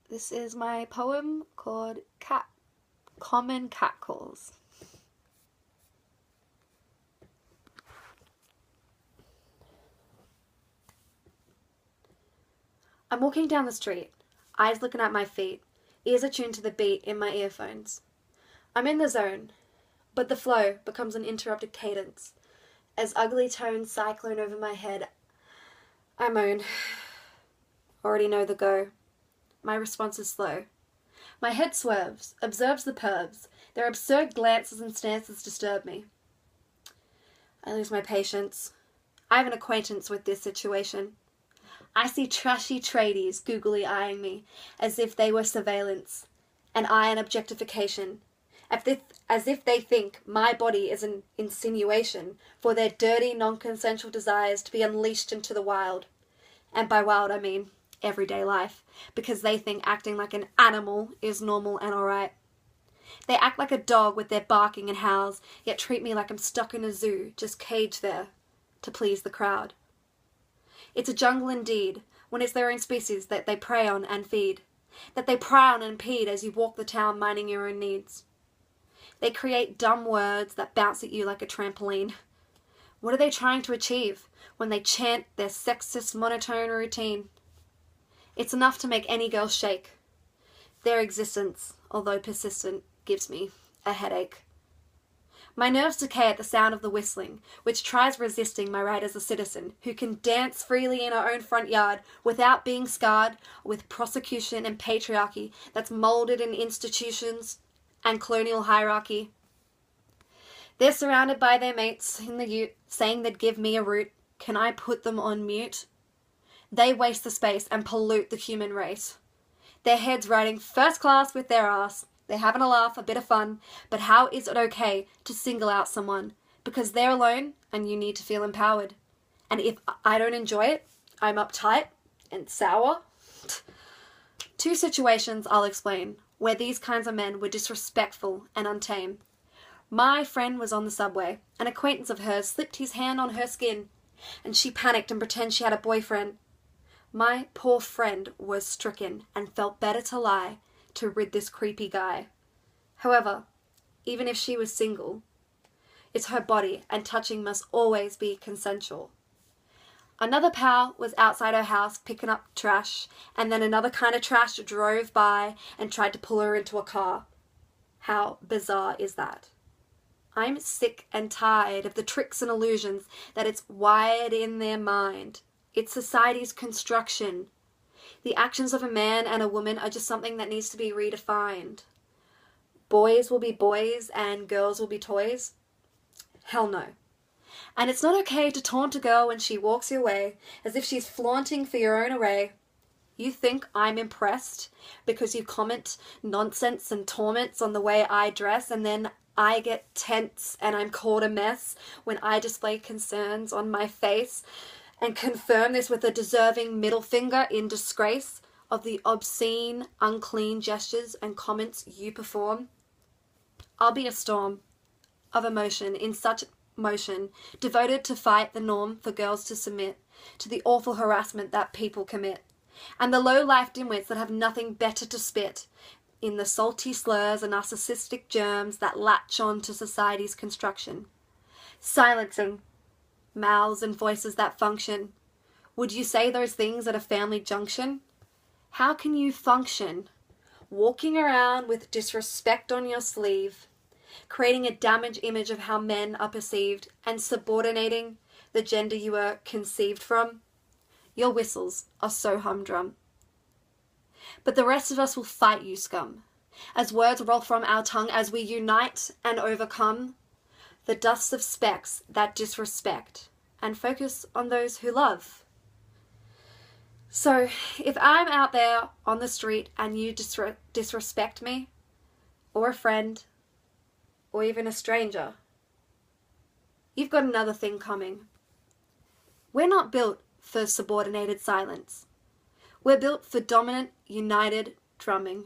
This is my poem called Common Catcalls. I'm walking down the street, eyes looking at my feet, ears attuned to the beat in my earphones. I'm in the zone, but the flow becomes an interrupted cadence. As ugly tones cyclone over my head, I moan. Already know the go. My response is slow. My head swerves, observes the pervs. Their absurd glances and stances disturb me. I lose my patience. I have an acquaintance with this situation. I see trashy tradies googly eyeing me as if they were surveillance, and I an objectification, as if they think my body is an insinuation for their dirty, non-consensual desires to be unleashed into the wild. And by wild I mean everyday life, because they think acting like an animal is normal and alright. They act like a dog with their barking and howls, yet treat me like I'm stuck in a zoo, just caged there to please the crowd. It's a jungle indeed, when it's their own species that they prey on and feed, that they pry on and impede as you walk the town minding your own needs. They create dumb words that bounce at you like a trampoline. What are they trying to achieve when they chant their sexist monotone routine? It's enough to make any girl shake. Their existence, although persistent, gives me a headache. My nerves decay at the sound of the whistling, which tries resisting my right as a citizen, who can dance freely in our own front yard without being scarred with prosecution and patriarchy that's moulded in institutions and colonial hierarchy. They're surrounded by their mates in the ute, saying they'd give me a root. Can I put them on mute? They waste the space and pollute the human race. Their heads riding first class with their ass. They're having a laugh, a bit of fun, but how is it okay to single out someone? Because they're alone and you need to feel empowered. And if I don't enjoy it, I'm uptight and sour. Two situations I'll explain where these kinds of men were disrespectful and untamed. My friend was on the subway. An acquaintance of hers slipped his hand on her skin, and she panicked and pretended she had a boyfriend. My poor friend was stricken and felt better to lie to rid this creepy guy. However, even if she was single, it's her body and touching must always be consensual. Another pal was outside her house picking up trash, and then another kind of trash drove by and tried to pull her into a car. How bizarre is that? I'm sick and tired of the tricks and illusions that it's wired in their mind. It's society's construction. The actions of a man and a woman are just something that needs to be redefined. Boys will be boys and girls will be toys? Hell no. And it's not okay to taunt a girl when she walks your way as if she's flaunting for your own array. You think I'm impressed because you comment nonsense and torments on the way I dress, and then I get tense and I'm called a mess when I display concerns on my face and confirm this with a deserving middle finger in disgrace of the obscene, unclean gestures and comments you perform? I'll be a storm of emotion in such motion, devoted to fight the norm for girls to submit to the awful harassment that people commit, and the low-life dimwits that have nothing better to spit in the salty slurs and narcissistic germs that latch on to society's construction. Silencing mouths and voices that function. Would you say those things at a family junction? How can you function walking around with disrespect on your sleeve, creating a damaged image of how men are perceived and subordinating the gender you were conceived from? Your whistles are so humdrum. But the rest of us will fight you, scum, as words roll from our tongue as we unite and overcome the dust of specks that disrespect and focus on those who love. So if I'm out there on the street and you disrespect me, or a friend, or even a stranger, you've got another thing coming. We're not built for subordinated silence. We're built for dominant, united drumming.